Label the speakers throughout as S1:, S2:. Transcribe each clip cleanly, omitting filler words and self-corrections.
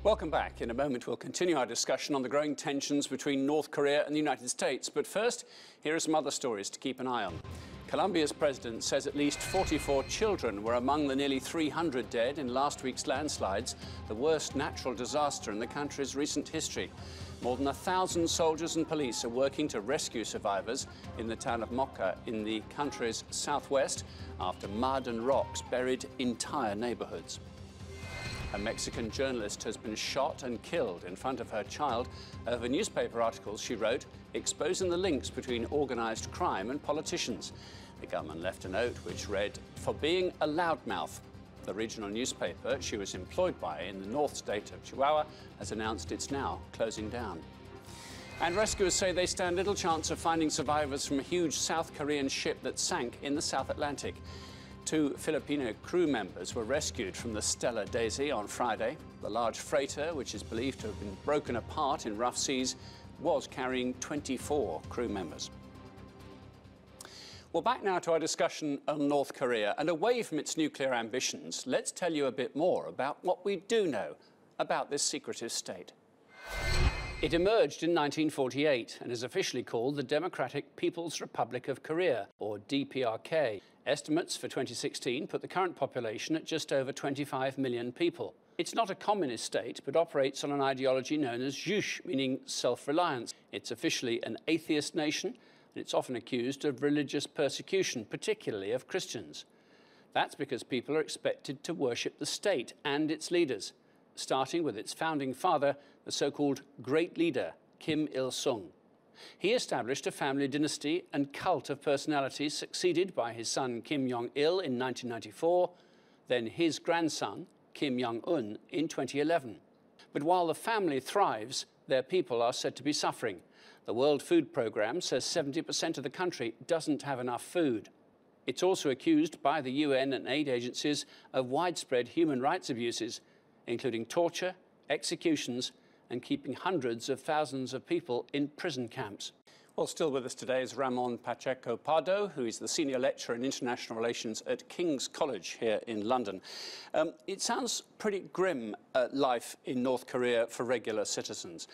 S1: Welcome back. In a moment, we'll continue our discussion on the growing tensions between North Korea and the United States. But first, here are some other stories to keep an eye on. Colombia's president says at least 44 children were among the nearly 300 dead in last week's landslides, the worst natural disaster in the country's recent history. More than 1,000 soldiers and police are working to rescue survivors in the town of Mocha in the country's southwest after mud and rocks buried entire neighborhoods. A Mexican journalist has been shot and killed in front of her child over newspaper articles she wrote exposing the links between organised crime and politicians. The gunman left a note which read, "For being a loudmouth." The regional newspaper she was employed by in the north state of Chihuahua has announced it's now closing down. And rescuers say they stand little chance of finding survivors from a huge South Korean ship that sank in the South Atlantic. 2 Filipino crew members were rescued from the Stella Daisy on Friday. The large freighter, which is believed to have been broken apart in rough seas, was carrying 24 crew members. Well, back now to our discussion on North Korea, and away from its nuclear ambitions, let's tell you a bit more about what we do know about this secretive state. It emerged in 1948 and is officially called the Democratic People's Republic of Korea, or DPRK. Estimates for 2016 put the current population at just over 25 million people. It's not a communist state, but operates on an ideology known as juche, meaning self-reliance. It's officially an atheist nation, and it's often accused of religious persecution, particularly of Christians. That's because people are expected to worship the state and its leaders, starting with its founding father, the so-called Great Leader, Kim Il-sung. He established a family dynasty and cult of personalities, succeeded by his son Kim Jong-il in 1994, then his grandson, Kim Jong-un, in 2011. But while the family thrives, their people are said to be suffering. The World Food Programme says 70% of the country doesn't have enough food. It's also accused by the UN and aid agencies of widespread human rights abuses, including torture, executions, and keeping hundreds of thousands of people in prison camps. Well, still with us today is Ramon Pacheco Pardo, who is the Senior Lecturer in International Relations at King's College here in London. It sounds pretty grim, life in North Korea for regular citizens.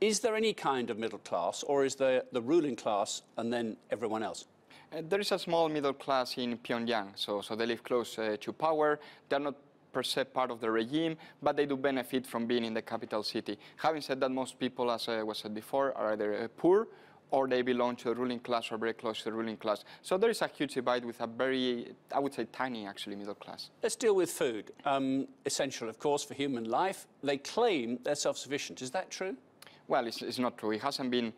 S1: Is there any kind of middle class, or is there the ruling class and then everyone else?
S2: There is a small middle class in Pyongyang, so they live close to power. They're not per se part of the regime, but they do benefit from being in the capital city. Having said that, most people, as was said before, are either poor or they belong to the ruling class or very close to the ruling class. So there is a huge divide with a very, I would say, tiny, actually, middle class. Let's
S1: deal with food. Essential, of course, for human life. They claim they're self-sufficient. Is that true?
S2: Well, it's not true. It hasn't been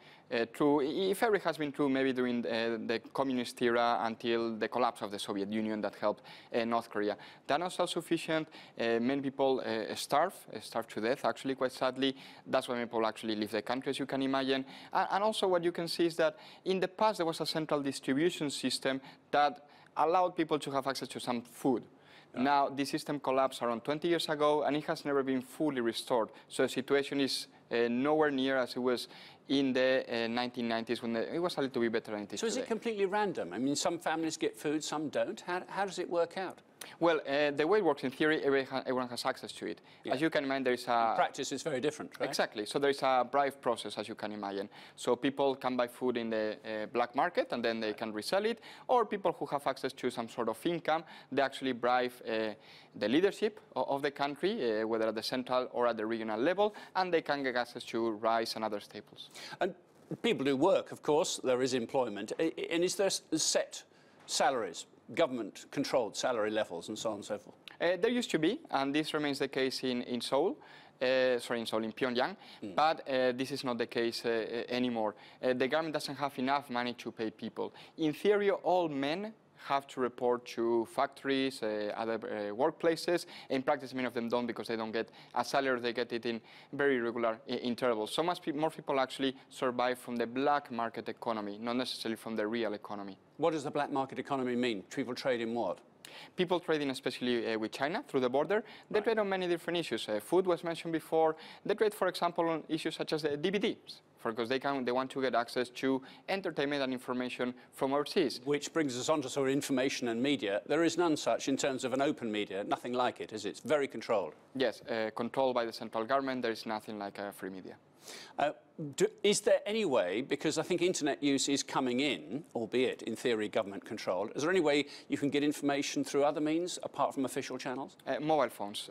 S2: true. If ever it has been true, maybe during the communist era until the collapse of the Soviet Union that helped North Korea. They're not self-sufficient. Many people starve to death, actually, quite sadly. That's why people actually leave the country, as you can imagine. And also what you can see is that in the past there was a central distribution system that allowed people to have access to some food. Now, this system collapsed around 20 years ago, and it has never been fully restored. So the situation is nowhere near as it was in the 1990s, when it was a little bit better than it is today.
S1: So is it completely random? I mean, some families get food, some don't. How does it work out?
S2: Well, the way it works, in theory, everyone has access to it. Yeah. As you can imagine, there is a...
S1: In practice, it's very different, right?
S2: Exactly. So there is a bribe process, as you can imagine. So people can buy food in the black market, and then they can resell it. Or people who have access to some sort of income, they actually bribe the leadership of the country, whether at the central or at the regional level, and they can get access to rice and other staples.
S1: And people do work, of course. There is employment. And is there set salaries? Government-controlled salary levels and so on and so forth?
S2: There used to be, and this remains the case in Seoul. In Pyongyang, but this is not the case anymore. The government doesn't have enough money to pay people. In theory, all men have to report to factories, other workplaces. In practice, many of them don't, because they don't get a salary. They get it in very irregular intervals. So much more people actually survive from the black market economy, not necessarily from the real economy.
S1: What does the black market economy mean? People trade in what?
S2: People trading especially with China through the border, they trade on many different issues. Food was mentioned before. They trade, for example, on issues such as DVDs, because they want to get access to entertainment and information from overseas.
S1: Which brings us on to sort of information and media. There is none such in terms of an open media, nothing like it, is it? It's very controlled.
S2: Yes, controlled by the central government. There is nothing like free media.
S1: Is there any way, because I think internet use is coming in, albeit in theory government controlled, is there any way you can get information through other means apart from official channels?
S2: Mobile phones.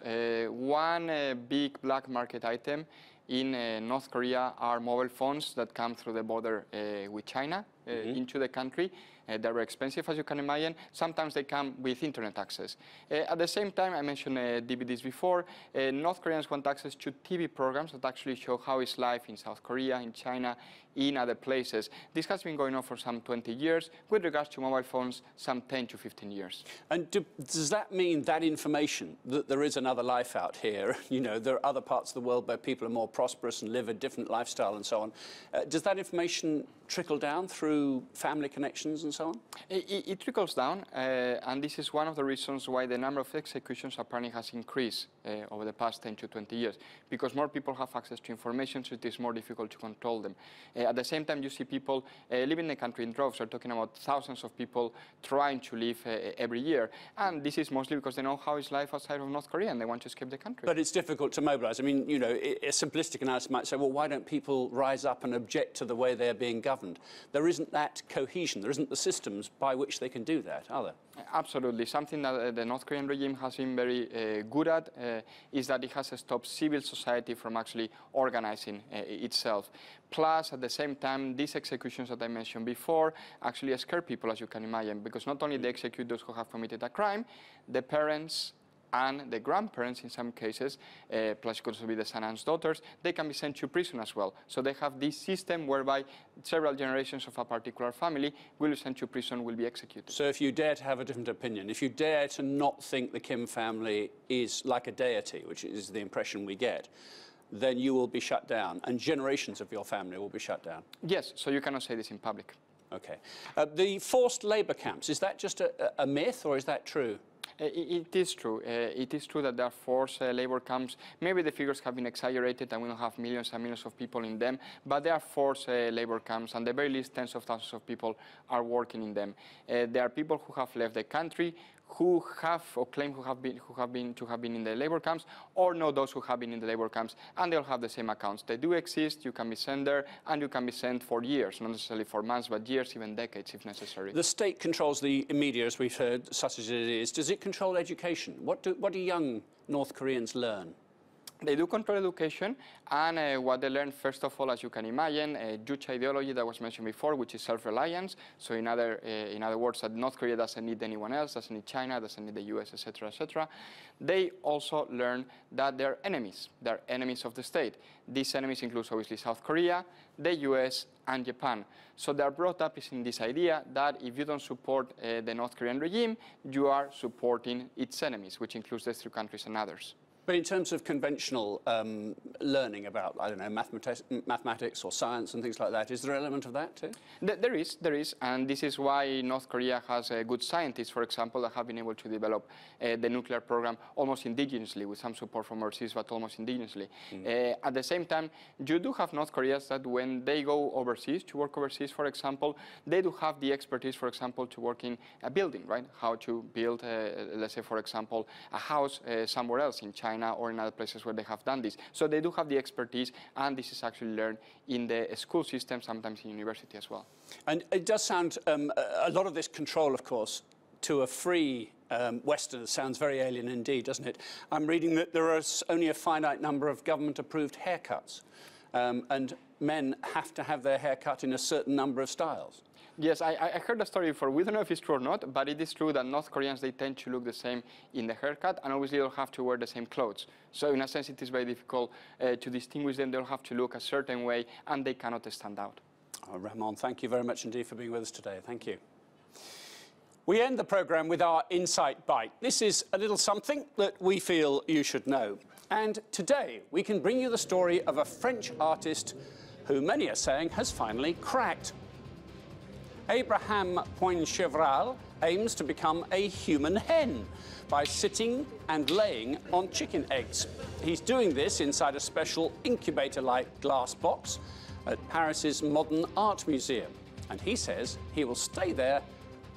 S2: One big black market item in North Korea are mobile phones that come through the border with China into the country. They're very expensive, as you can imagine. Sometimes they come with internet access. At the same time, I mentioned DVDs before. North Koreans want access to TV programs that actually show how is life in South Korea, in China, in other places. This has been going on for some 20 years. With regards to mobile phones, some 10 to 15 years.
S1: And does that mean that information, that there is another life out here, you know, there are other parts of the world where people are more prosperous and live a different lifestyle and so on, does that information trickle down through family connections and so on?
S2: It trickles down, and this is one of the reasons why the number of executions apparently has increased over the past 10 to 20 years, because more people have access to information, so it is more difficult to control them. At the same time, you see people leaving the country in droves. We're talking about thousands of people trying to leave every year, and this is mostly because they know how is life outside of North Korea and they want to escape the country.
S1: But it's difficult to mobilize. I mean, you know, a simplistic analysis might say, well, why don't people rise up and object to the way they're being governed? There isn't that cohesion, there isn't the systems by which they can do that, are there?
S2: Absolutely. Something that the North Korean regime has been very good at is that it has stopped civil society from actually organizing itself. Plus, at the same time, these executions that I mentioned before actually scare people, as you can imagine, because not only they execute those who have committed a crime, the parents and the grandparents in some cases, plus it could also be the son and daughters, they can be sent to prison as well. So they have this system whereby several generations of a particular family will be sent to prison, will be executed.
S1: So if you dare to have a different opinion, if you dare to not think the Kim family is like a deity, which is the impression we get, then you will be shut down, and generations of your family will be shut down.
S2: Yes, so you cannot say this in public.
S1: Okay. The forced labour camps, is that just a myth, or is that true?
S2: It is true. It is true that there are forced labor camps. Maybe the figures have been exaggerated and we don't have millions and millions of people in them, but there are forced labor camps, and at the very least tens of thousands of people are working in them. There are people who have left the country, who have or claim to have been in the labor camps, or know those who have been in the labor camps, and they'll have the same accounts. They do exist. You can be sent there, and you can be sent for years, not necessarily for months, but years, even decades, if necessary. The
S1: state controls the media, as we've heard, such as it is. Does it control education? What do young North Koreans learn?
S2: They do control education, and what they learn, first of all, as you can imagine, Juche ideology that was mentioned before, which is self-reliance. So in other words, that North Korea doesn't need anyone else, doesn't need China, doesn't need the US, etc., etc. They also learn that they're enemies. They're enemies of the state. These enemies include, obviously, South Korea, the US, and Japan. So they're brought up in this idea that if you don't support the North Korean regime, you are supporting its enemies, which includes these three countries and others.
S1: But in terms of conventional learning about, I don't know, mathematics or science and things like that, is there an element of that too?
S2: There is, and this is why North Korea has good scientists, for example, that have been able to develop the nuclear program almost indigenously, with some support from overseas, but almost indigenously. At the same time, you do have North Koreans that when they go overseas, to work overseas, for example, they do have the expertise, for example, to work in a building, right? How to build, let's say, for example, a house somewhere else in China, or in other places where they have done this. So they do have the expertise, and this is actually learned in the school system, sometimes in university as well.
S1: And it does sound, a lot of this control, of course, to a free Westerner sounds very alien indeed, doesn't it? I'm reading that there is only a finite number of government-approved haircuts, and men have to have their hair cut in a certain number of styles.
S2: Yes, I heard the story before. We don't know if it's true or not, but it is true that North Koreans, they tend to look the same in the haircut, and obviously they'll have to wear the same clothes. So in a sense, it is very difficult to distinguish them. They'll have to look a certain way, and they cannot stand out.
S1: Oh, Ramon, thank you very much indeed for being with us today. Thank you. We end the programme with our Insight Bite. This is a little something that we feel you should know. And today, we can bring you the story of a French artist who many are saying has finally cracked. Abraham Poinchevral aims to become a human hen by sitting and laying on chicken eggs. He's doing this inside a special incubator-like glass box at Paris's Modern Art Museum. And he says he will stay there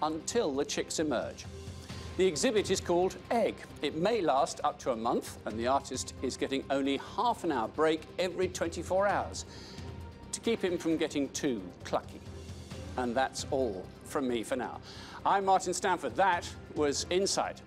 S1: until the chicks emerge. The exhibit is called Egg. It may last up to a month, and the artist is getting only half an hour break every 24 hours to keep him from getting too clucky. And that's all from me for now. I'm Martin Stanford. That was Insight.